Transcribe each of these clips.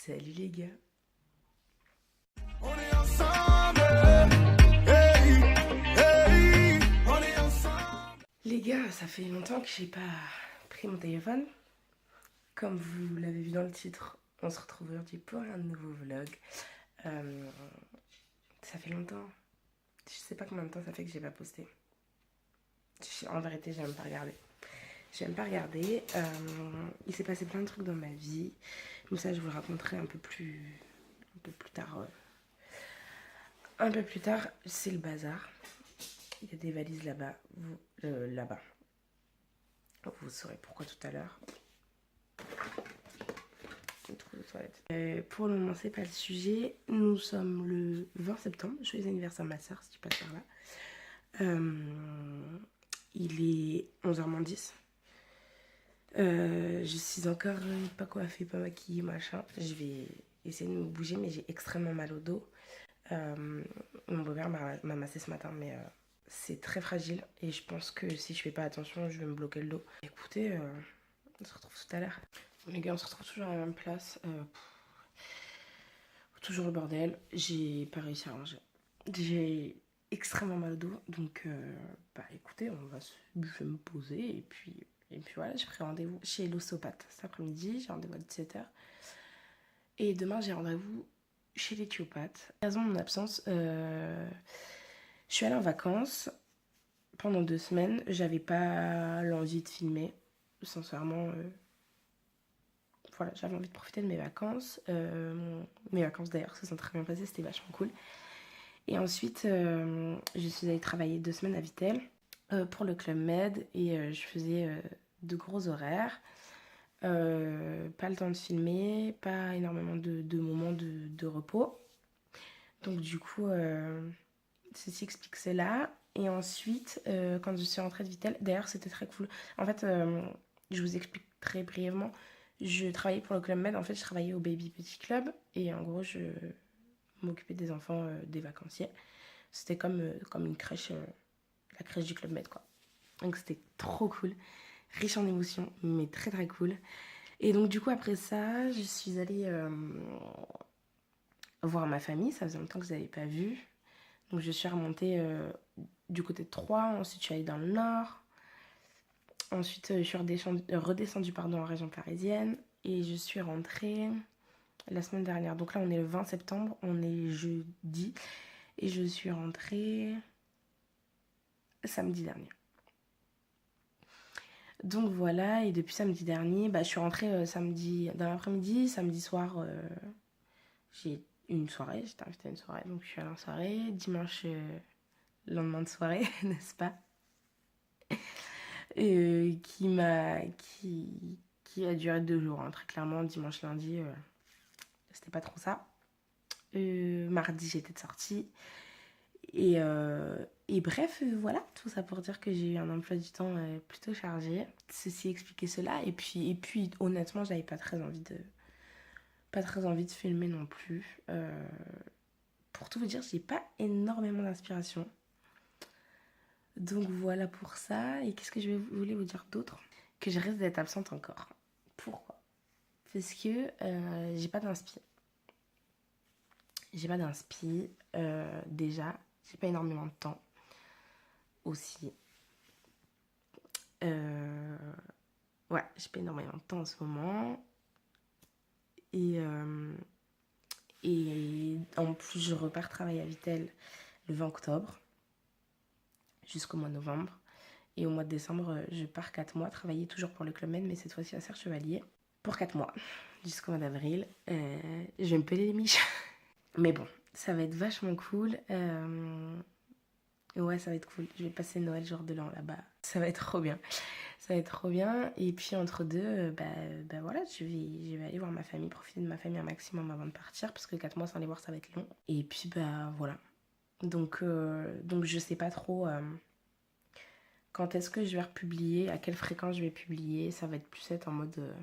Salut les gars. On est ensemble, hey, hey, on est ensemble. Les gars, ça fait longtemps que j'ai pas pris mon téléphone. Comme vous l'avez vu dans le titre, on se retrouve aujourd'hui pour un nouveau vlog. Ça fait longtemps. Je sais pas combien de temps ça fait que j'ai pas posté. En vérité, j'aime pas regarder. Il s'est passé plein de trucs dans ma vie. Mais ça, je vous le raconterai un peu plus tard. Un peu plus tard, c'est le bazar. Il y a des valises là-bas. Là-bas. Vous saurez pourquoi tout à l'heure. Pour le moment, c'est pas le sujet. Nous sommes le 20 septembre. Joyeux anniversaire à ma soeur, si tu passes par là. Il est 11h moins 10. Je suis encore pas coiffée, pas maquillée, machin. Je vais essayer de me bouger, mais j'ai extrêmement mal au dos. Mon beau-père m'a massé ce matin, mais c'est très fragile. Et je pense que si je fais pas attention, je vais me bloquer le dos. Écoutez, on se retrouve tout à l'heure. Les gars, on se retrouve toujours à la même place. Toujours le bordel. J'ai pas réussi à ranger. J'ai extrêmement mal au dos. Donc, écoutez, je vais me poser. Et puis voilà, j'ai pris rendez-vous chez l'ostéopathe cet après-midi. J'ai rendez-vous à 17h. Et demain, j'ai rendez-vous chez l'éthiopathe. Raison de mon absence, je suis allée en vacances pendant 2 semaines. J'avais pas l'envie de filmer. Sincèrement, voilà, j'avais envie de profiter de mes vacances. Mes vacances d'ailleurs se sont très bien passées, c'était vachement cool. Et ensuite, je suis allée travailler 2 semaines à Vittel pour le Club Med et je faisais de gros horaires. Pas le temps de filmer, pas énormément de moments de repos. Donc du coup, ceci explique cela. Et ensuite, quand je suis rentrée de Vittel, d'ailleurs c'était très cool. En fait, je vous explique très brièvement. Je travaillais pour le Club Med, en fait je travaillais au Baby Petit Club. Et en gros, je m'occupais des enfants des vacanciers. C'était comme une crèche, la crèche du Club Med quoi. Donc c'était trop cool. Riche en émotions, mais très très cool. Et donc du coup après ça, je suis allée voir ma famille. Ça faisait longtemps que je ne les avais pas vus. Donc je suis remontée du côté de Troyes. Ensuite je suis allée dans le nord. Ensuite je suis redescendue en région parisienne. Et je suis rentrée la semaine dernière. Donc là on est le 20 septembre, on est jeudi. Et je suis rentrée samedi dernier. Donc voilà, et depuis samedi dernier, je suis rentrée samedi dans l'après-midi. Samedi soir, j'ai une soirée, j'étais invitée à une soirée, donc je suis allée en soirée. Dimanche, lendemain de soirée, n'est-ce pas, qui a duré 2 jours, hein, très clairement. Dimanche, lundi, c'était pas trop ça. Mardi, j'étais de sortie. Et bref, voilà, tout ça pour dire que j'ai eu un emploi du temps plutôt chargé. Ceci expliquait cela. Et puis honnêtement, j'avais pas très envie de filmer non plus. Pour tout vous dire, j'ai pas énormément d'inspiration. Donc voilà pour ça. Et qu'est-ce que voulais vous dire d'autre? Que je risque d'être absente encore. Pourquoi? Parce que j'ai pas d'inspi. Déjà. J'ai pas énormément de temps aussi. Ouais, j'ai pas énormément de temps en ce moment. Et en plus, je repars travailler à Vittel le 20 octobre jusqu'au mois de novembre. Et au mois de décembre, je pars 4 mois travailler toujours pour le Club Med, mais cette fois-ci à Serre-Chevalier. Pour 4 mois, jusqu'au mois d'avril. Je vais me peler les miches. Mais bon, ça va être vachement cool. Ouais, ça va être cool. Je vais passer Noël jour de l'an là-bas. Ça va être trop bien. Ça va être trop bien. Et puis entre deux, voilà, je vais aller voir ma famille, profiter de ma famille un maximum avant de partir. Parce que 4 mois sans les voir, ça va être long. Et puis voilà. Donc je sais pas trop quand est-ce que je vais republier, à quelle fréquence je vais publier. Ça va être plus être en mode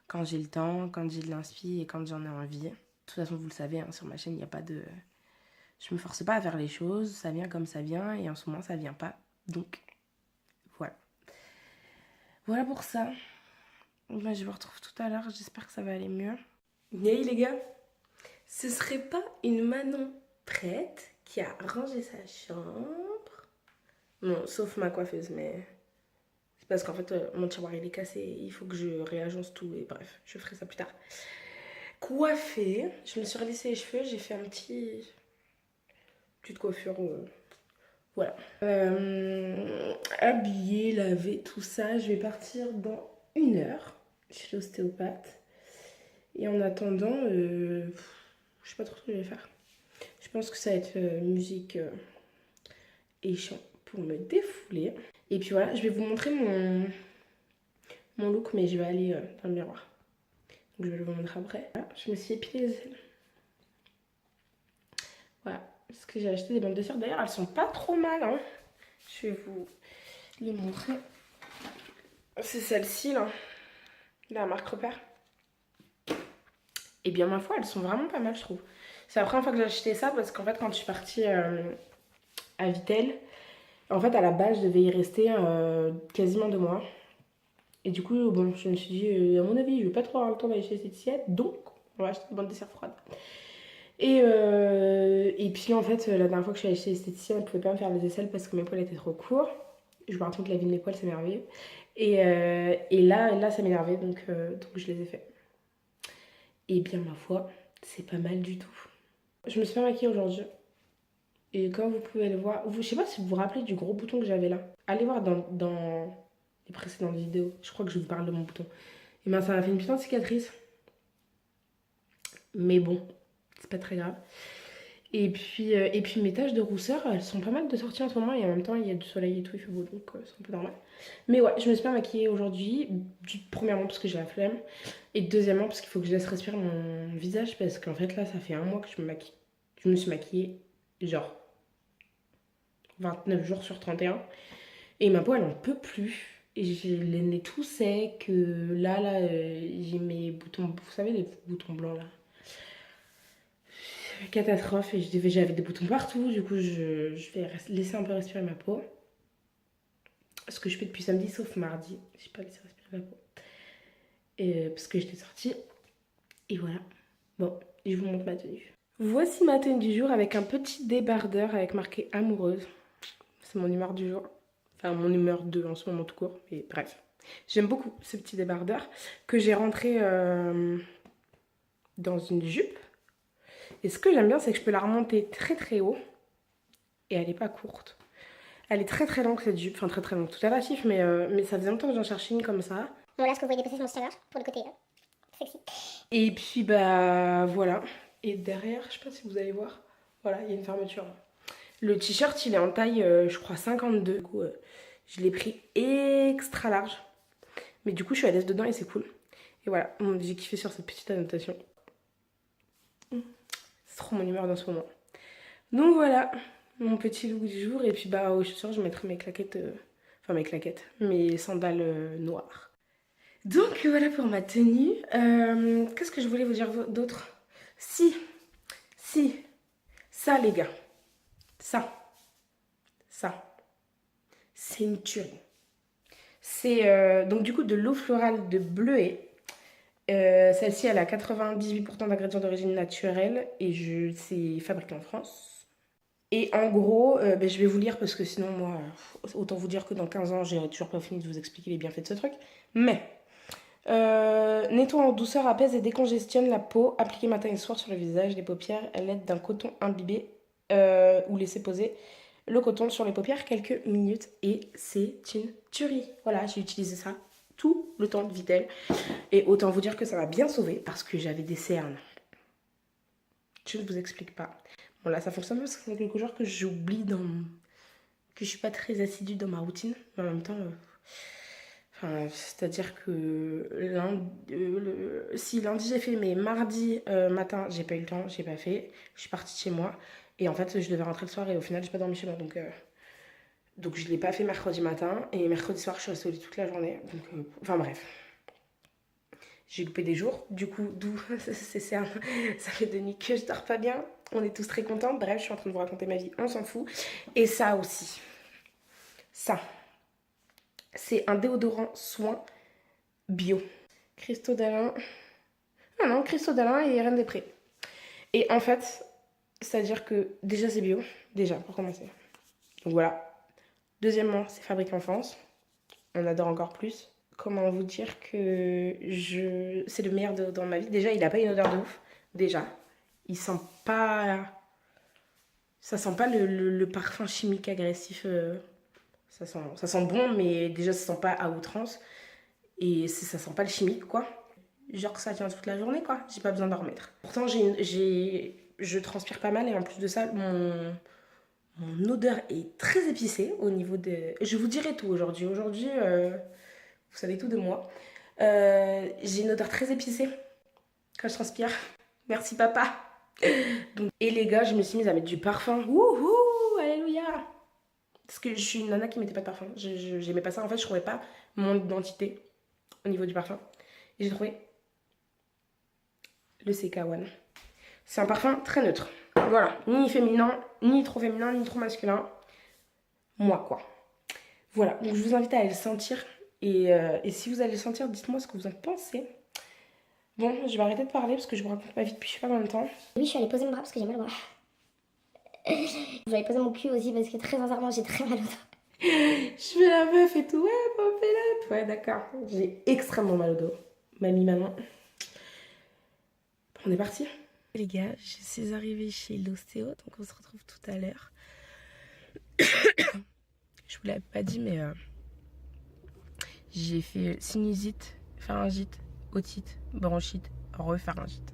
quand j'ai le temps, quand j'ai de l'inspi et quand j'en ai envie. De toute façon, vous le savez, hein, sur ma chaîne, il n'y a pas de... Je me force pas à faire les choses, ça vient comme ça vient, et en ce moment, ça vient pas. Donc, voilà. Voilà pour ça. Je vous retrouve tout à l'heure, j'espère que ça va aller mieux. Hey les gars, ce serait pas une Manon prête qui a rangé sa chambre? Non, sauf ma coiffeuse, mais c'est parce qu'en fait mon tiroir il est cassé, il faut que je réagence tout et bref, je ferai ça plus tard. Coiffée, je me suis relissé les cheveux, j'ai fait un petite coiffure, voilà. Habillée, laver, tout ça, je vais partir dans 1 heure chez l'ostéopathe. Et en attendant, je sais pas trop ce que je vais faire. Je pense que ça va être musique et chant pour me défouler. Et puis voilà, je vais vous montrer mon look, mais je vais aller dans le miroir. Donc je vais le vous montrer après. Voilà, je me suis épilé les ailes. Voilà, parce que j'ai acheté des bandes de cire. D'ailleurs, elles sont pas trop mal, hein. Je vais vous les montrer. C'est celle-ci, là. La marque Repère. Et bien, ma foi, elles sont vraiment pas mal, je trouve. C'est la première fois que j'ai acheté ça parce qu'en fait, quand je suis partie à Vittel, en fait, à la base, je devais y rester quasiment 2 mois. Et du coup, bon, je me suis dit, à mon avis, je vais pas trop avoir le temps d'aller chez l'esthéticienne, donc on va acheter des bandes de cire froides. Et puis, en fait, la dernière fois que je suis allée chez l'esthéticienne, elle pouvait pas me faire les aisselles parce que mes poils étaient trop courts. Je me rends compte que la vie de mes poils, c'est merveilleux. Et là, ça m'énervait, donc je les ai fait. Et bien, ma foi, c'est pas mal du tout. Je me suis fait maquiller aujourd'hui. Et comme vous pouvez le voir, je sais pas si vous vous rappelez du gros bouton que j'avais là. Allez voir dans les précédentes vidéos. Je crois que je vous parle de mon bouton. Et ben ça m'a fait une putain de cicatrice. Mais bon, c'est pas très grave. Et puis mes taches de rousseur, elles sont pas mal de sorties en ce moment. Et en même temps, il y a du soleil et tout, il fait beau, donc c'est un peu normal. Mais ouais, je me suis pas maquillée aujourd'hui. Premièrement parce que j'ai la flemme. Et deuxièmement parce qu'il faut que je laisse respirer mon visage. Parce qu'en fait là, ça fait 1 mois que je me maquille. Je me suis maquillée genre 29 jours sur 31. Et ma peau, elle en peut plus. Et j'ai le nez tout sec. Là, j'ai mes boutons, vous savez, les boutons blancs là. Catastrophe. Et j'avais des boutons partout. Du coup, je vais laisser un peu respirer ma peau. Ce que je fais depuis samedi, sauf mardi. J'ai pas laissé respirer ma peau. Parce que j'étais sortie. Et voilà. Bon, je vous montre ma tenue. Voici ma tenue du jour avec un petit débardeur avec marqué amoureuse. C'est mon humeur du jour. Enfin, mon humeur de en ce moment tout court. Mais bref. J'aime beaucoup ce petit débardeur que j'ai rentré dans une jupe. Et ce que j'aime bien, c'est que je peux la remonter très très haut. Et elle n'est pas courte. Elle est très très longue cette jupe. Enfin, très très longue. Tout à relatif, mais ça faisait longtemps que j'en cherchais une comme ça. Bon, là, ce que vous voyez dépasser, c'est mon sticker pour le côté sexy. Et puis, bah voilà. Et derrière, je sais pas si vous allez voir. Voilà, il y a une fermeture. Le t-shirt, il est en taille, je crois, 52. Du coup, je l'ai pris extra large. Mais du coup, je suis à l'aise dedans et c'est cool. Et voilà, j'ai kiffé sur cette petite annotation. C'est trop mon humeur dans ce moment. Donc voilà, mon petit look du jour. Et puis bah aux chaussures, je mettrai mes claquettes, enfin mes claquettes, mes sandales noires. Donc voilà pour ma tenue. Qu'est-ce que je voulais vous dire d'autre? Si, ça les gars, ça, c'est une tuerie. C'est donc du coup de l'eau florale de Bleuet. Celle-ci, elle a 98% d'ingrédients d'origine naturelle et c'est fabriqué en France. Et en gros, je vais vous lire parce que sinon, moi, autant vous dire que dans 15 ans, j'aurai toujours pas fini de vous expliquer les bienfaits de ce truc. Mais, nettoie en douceur, apaise et décongestionne la peau. Appliquez matin et soir sur le visage, les paupières à l'aide d'un coton imbibé ou laissez poser le coton sur les paupières quelques minutes et c'est une tuerie. Voilà, j'ai utilisé ça tout le temps de Vittel. Et autant vous dire que ça m'a bien sauvé parce que j'avais des cernes. Je ne vous explique pas. Bon là ça fonctionne parce que c'est quelque chose que j'oublie que je suis pas très assidue dans ma routine. Mais en même temps, c'est-à-dire que si lundi j'ai fait, mais mardi matin j'ai pas eu le temps, j'ai pas fait. Je suis partie de chez moi et en fait je devais rentrer le soir et au final j'ai pas dormi chez moi donc je l'ai pas fait mercredi matin et mercredi soir je suis restée au lit toute la journée. Donc enfin bref. J'ai loupé des jours, du coup, d'où ça fait 2 nuits que je dors pas bien. On est tous très contents. Bref, je suis en train de vous raconter ma vie, on s'en fout. Et ça aussi, ça, c'est un déodorant soin bio. Cristaux d'Alain, Ah non, Christo d'Alain et Reine des Prés. Et en fait, c'est-à-dire que déjà c'est bio, déjà pour commencer. Donc voilà. Deuxièmement, c'est fabriqué en France. On adore encore plus. Comment vous dire que c'est le meilleur déodorant de ma vie. Déjà, il a pas une odeur de ouf. Déjà. Il sent pas... Ça sent pas le parfum chimique agressif. Ça sent bon, mais déjà, ça sent pas à outrance. Et ça sent pas le chimique, quoi. Genre que ça tient toute la journée, quoi. J'ai pas besoin d'en remettre. Pourtant, je transpire pas mal et en plus de ça, mon odeur est très épicée au niveau de... Je vous dirai tout aujourd'hui. Aujourd'hui, vous savez tout de moi. J'ai une odeur très épicée quand je transpire. Merci papa. Donc, et les gars, je me suis mise à mettre du parfum. Wouhou, alléluia. Parce que je suis une nana qui mettait pas de parfum. J'aimais pas ça. En fait, je trouvais pas mon identité au niveau du parfum. Et j'ai trouvé le CK1. C'est un parfum très neutre. Voilà, ni féminin, ni trop masculin. Moi, quoi. Voilà, donc je vous invite à aller le sentir. Et si vous allez le sentir, dites-moi ce que vous en pensez. Bon, je vais arrêter de parler parce que je vous raconte ma vie depuis je sais pas combien de temps. Oui, je suis allée poser mon bras parce que j'ai mal au bras. Je vais aller poser mon cul aussi parce que très sincèrement, j'ai très mal au dos. Je fais la meuf et tout, ouais, pop it up. Ouais, d'accord. J'ai extrêmement mal au dos. Mamie, maman. On est parti. Les gars, je suis arrivée chez l'ostéo, donc on se retrouve tout à l'heure. Je vous l'avais pas dit, mais j'ai fait sinusite, pharyngite, otite, bronchite, repharyngite.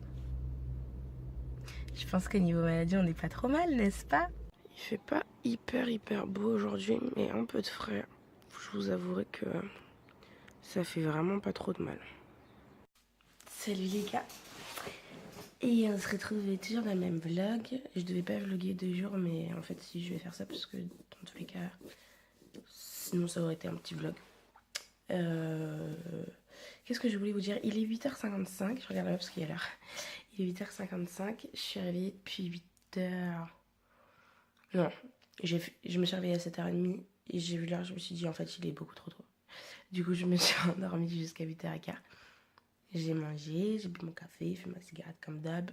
Je pense qu'au niveau maladie, on n'est pas trop mal, n'est-ce pas? Il fait pas hyper beau aujourd'hui, mais un peu de frais. Je vous avouerai que ça fait vraiment pas trop de mal. Salut les gars. Et on se retrouve toujours dans le même vlog. Je devais pas vlogger 2 jours, mais en fait si, je vais faire ça parce que dans tous les cas, sinon ça aurait été un petit vlog. Qu'est-ce que je voulais vous dire? Il est 8h55, je regarde là parce qu'il y a l'heure. Il est 8h55, je suis réveillée depuis 8h... Non, je me suis réveillée à 7h30 et j'ai vu l'heure, je me suis dit en fait il est beaucoup trop tôt. Du coup je me suis endormie jusqu'à 8h15. J'ai mangé, j'ai bu mon café, fumé ma cigarette comme d'hab.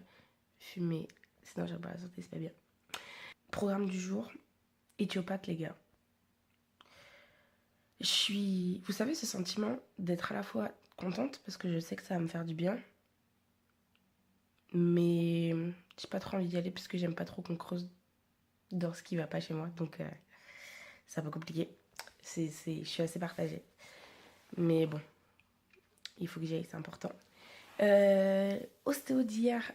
Fumé, sinon j'ai pas la santé, c'est pas bien. Programme du jour, éthiopathe les gars. Vous savez ce sentiment d'être à la fois contente parce que je sais que ça va me faire du bien. Mais j'ai pas trop envie d'y aller parce que j'aime pas trop qu'on creuse dans ce qui va pas chez moi. Donc c'est un peu compliqué. Je suis assez partagée. Mais bon, il faut que j'y aille, c'est important. Ostéo d'hier,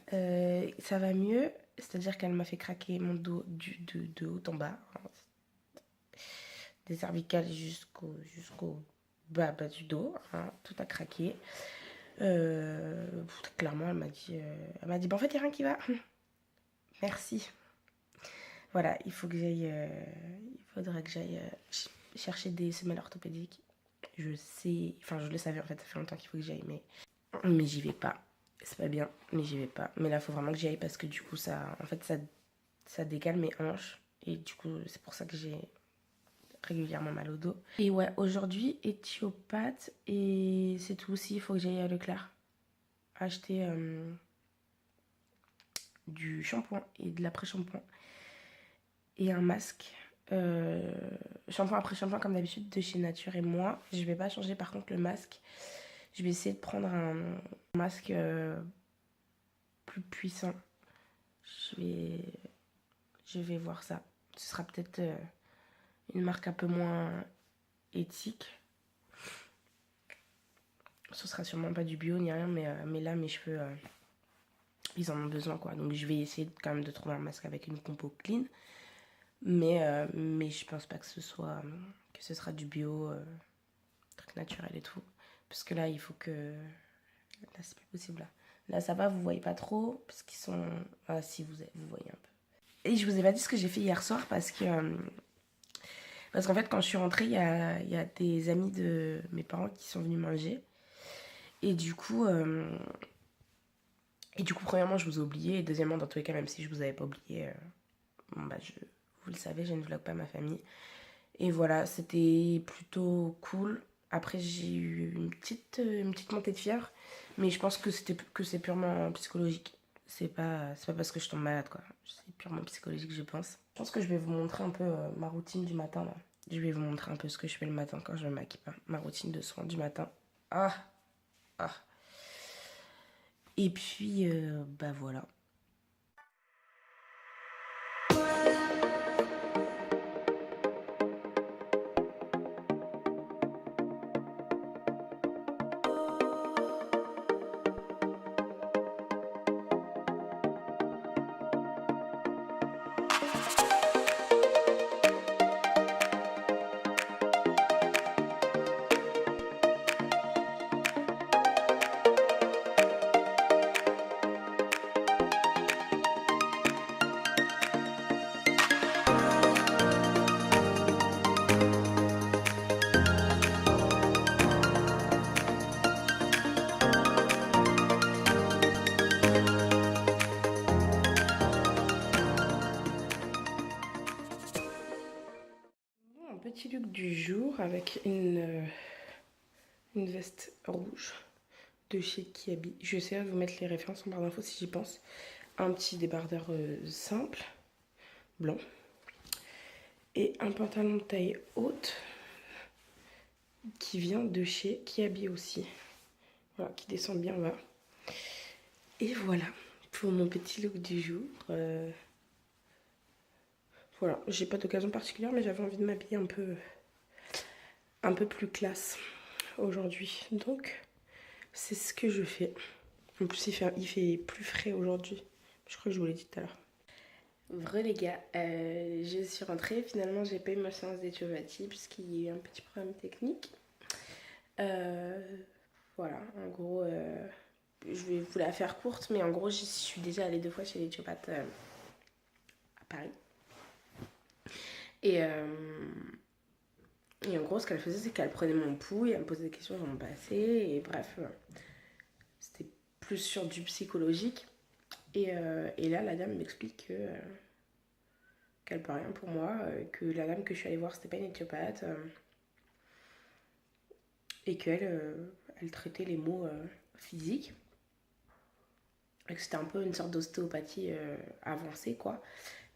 ça va mieux. C'est-à-dire qu'elle m'a fait craquer mon dos de haut en bas. Des cervicales jusqu'au bas du dos. Hein, tout a craqué. Clairement, elle m'a dit, bah, en fait, il n'y a rien qui va. Merci. Voilà, il faudrait que j'aille chercher des semelles orthopédiques. Je le savais en fait, ça fait longtemps qu'il faut que j'y aille, mais j'y vais pas. C'est pas bien, mais j'y vais pas. Mais là, il faut vraiment que j'y aille parce que du coup, ça décale mes hanches. Et du coup, c'est pour ça que j'ai régulièrement mal au dos. Et ouais, aujourd'hui, éthiopathe. Et c'est tout aussi, il faut que j'aille à Leclerc acheter du shampoing et de l'après-shampoing. Et un masque. Shampoing après shampoing comme d'habitude de chez Nature. Et moi, je vais pas changer par contre le masque. Je vais essayer de prendre un masque plus puissant. Je vais voir ça. Ce sera peut-être une marque un peu moins éthique. Ce sera sûrement pas du bio ni rien, mais là mes cheveux ils en ont besoin quoi. Donc je vais essayer quand même de trouver un masque avec une compo clean. Mais je pense pas que ce sera du bio, truc naturel et tout. Parce que là, il faut que... Là, c'est plus possible, là. Là, ça va, vous voyez pas trop, parce qu'ils sont... Ah, si, vous voyez un peu. Et je vous ai pas dit ce que j'ai fait hier soir, parce qu'en fait, quand je suis rentrée, il y a des amis de mes parents qui sont venus manger. Et du coup, premièrement, je vous ai oublié. Et deuxièmement, dans tous les cas, même si je vous avais pas oublié, vous le savez, je ne vlog pas ma famille. Et voilà, c'était plutôt cool. Après, j'ai eu une petite montée de fièvre, mais je pense que c'est purement psychologique. C'est pas parce que je tombe malade, quoi. C'est purement psychologique, je pense. Je pense que je vais vous montrer un peu ma routine du matin, là. Je vais vous montrer un peu ce que je fais le matin quand je me maquille pas. Ma routine de soins du matin. Ah, ah. Et puis, bah voilà. Bon, un petit look du jour avec une veste rouge de chez Kiabi. Je vais essayer de vous mettre les références en barre d'infos si j'y pense. Un petit débardeur simple, blanc. Et un pantalon de taille haute qui vient de chez Kiabi aussi. Voilà, qui descend bien bas. Et voilà pour mon petit look du jour. Voilà, j'ai pas d'occasion particulière, mais j'avais envie de m'habiller un peu plus classe aujourd'hui. Donc, c'est ce que je fais. En plus, il fait plus frais aujourd'hui. Je crois que je vous l'ai dit tout à l'heure. Vrai les gars, je suis rentrée. Finalement, j'ai pas eu ma séance d'éthiopathie puisqu'il y a eu un petit problème technique. Voilà, en gros, je vais vous la faire courte, mais en gros, je suis déjà allée 2 fois chez l'éthiopathe à Paris. Et en gros, ce qu'elle faisait, c'est qu'elle prenait mon pouls et elle me posait des questions sur mon passé. Et bref, c'était plus sur du psychologique. Et là, la dame m'explique qu'elle peut rien pour moi, que la dame que je suis allée voir, c'était pas une éthiopathe. Et qu'elle elle traitait les maux physiques. Et que c'était un peu une sorte d'ostéopathie avancée, quoi.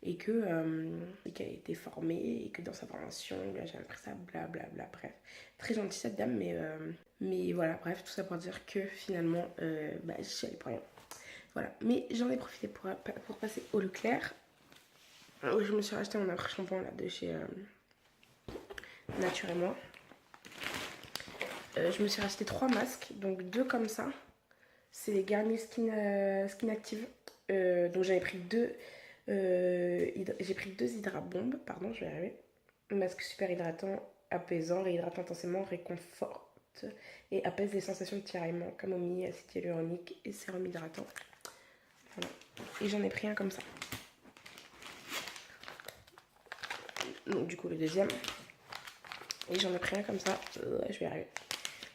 Et qu'elle était formée et que dans sa formation, j'avais appris ça, blablabla. Bref, très gentille cette dame, mais voilà, bref, tout ça pour dire que finalement, je suis allée pour rien. Voilà, mais j'en ai profité pour passer au Leclerc. Où je me suis racheté mon après-shampoing là de chez Nature et Moi. Je me suis racheté 3 masques, donc 2 comme ça. C'est les Garnier Skin Active. Donc j'avais pris 2. J'ai pris 2 hydrabombes, pardon, je vais y arriver. Masque super hydratant, apaisant, réhydratant intensément, réconforte et apaise les sensations de tiraillement, camomille, acide hyaluronique et sérum hydratant. Voilà. Et j'en ai pris un comme ça. Donc du coup le deuxième. Et j'en ai pris un comme ça. Je vais y arriver.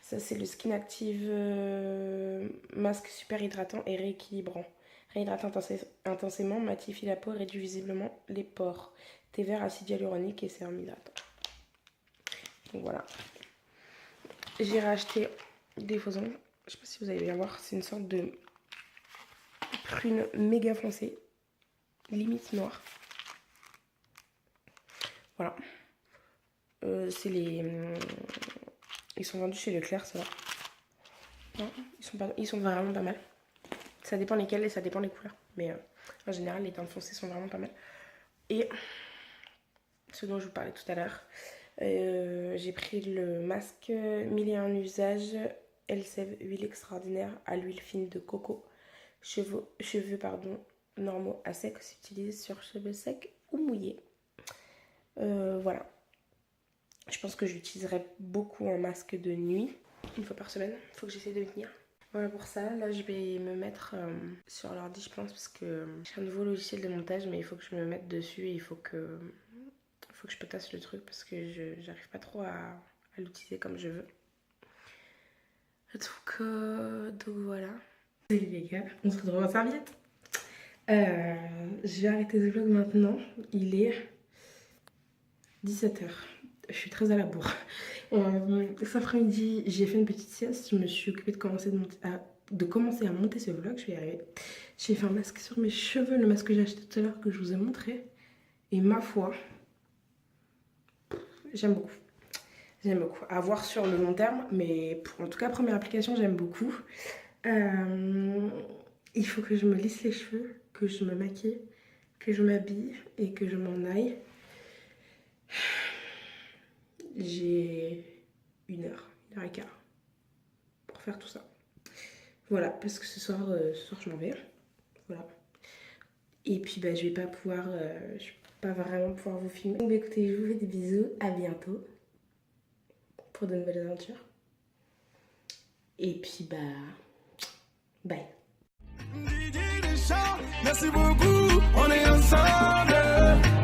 Ça c'est le Skin Active masque super hydratant et rééquilibrant. Réhydrate intensément, matifie la peau, réduit visiblement les pores. Thé vert, acide hyaluronique et sérum hydratant. Donc voilà. J'ai racheté des faux ongles. Je sais pas si vous allez bien voir. C'est une sorte de prune méga foncée. Limite noire. Voilà. C'est les... Ils sont vendus chez Leclerc, ça va. Ils sont vraiment pas mal. Ça dépend lesquels et ça dépend les couleurs. Mais en général, les teintes foncées sont vraiment pas mal. Et ce dont je vous parlais tout à l'heure, j'ai pris le masque 1001 usages Elseve huile extraordinaire à l'huile fine de coco. Cheveux normaux à sec, s'utilise sur cheveux secs ou mouillés. Voilà. Je pense que j'utiliserai beaucoup un masque de nuit, 1 fois par semaine. Il faut que j'essaie de tenir. Voilà pour ça. Là, je vais me mettre sur l'ordi, je pense, parce que j'ai un nouveau logiciel de montage, mais il faut que je me mette dessus et il faut que je potasse le truc parce que j'arrive pas trop à l'utiliser comme je veux. Donc voilà. Salut les gars, on se retrouve en serviette. Je vais arrêter ce vlog maintenant. Il est 17h. Je suis très à la bourre. Cet après-midi, j'ai fait une petite sieste. Je me suis occupée de commencer à monter ce vlog. Je vais y arriver. J'ai fait un masque sur mes cheveux, le masque que j'ai acheté tout à l'heure, que je vous ai montré. Et ma foi, j'aime beaucoup. J'aime beaucoup. À voir sur le long terme, mais en tout cas, première application, j'aime beaucoup. Il faut que je me lisse les cheveux, que je me maquille, que je m'habille et que je m'en aille. J'ai 1 heure, 1 heure et quart pour faire tout ça. Voilà, parce que ce soir je m'en vais. Voilà. Et puis bah, je vais pas vraiment pouvoir vous filmer. Donc bah, écoutez, je vous fais des bisous, à bientôt pour de nouvelles aventures. Et puis bah, bye. Merci beaucoup, on est ensemble.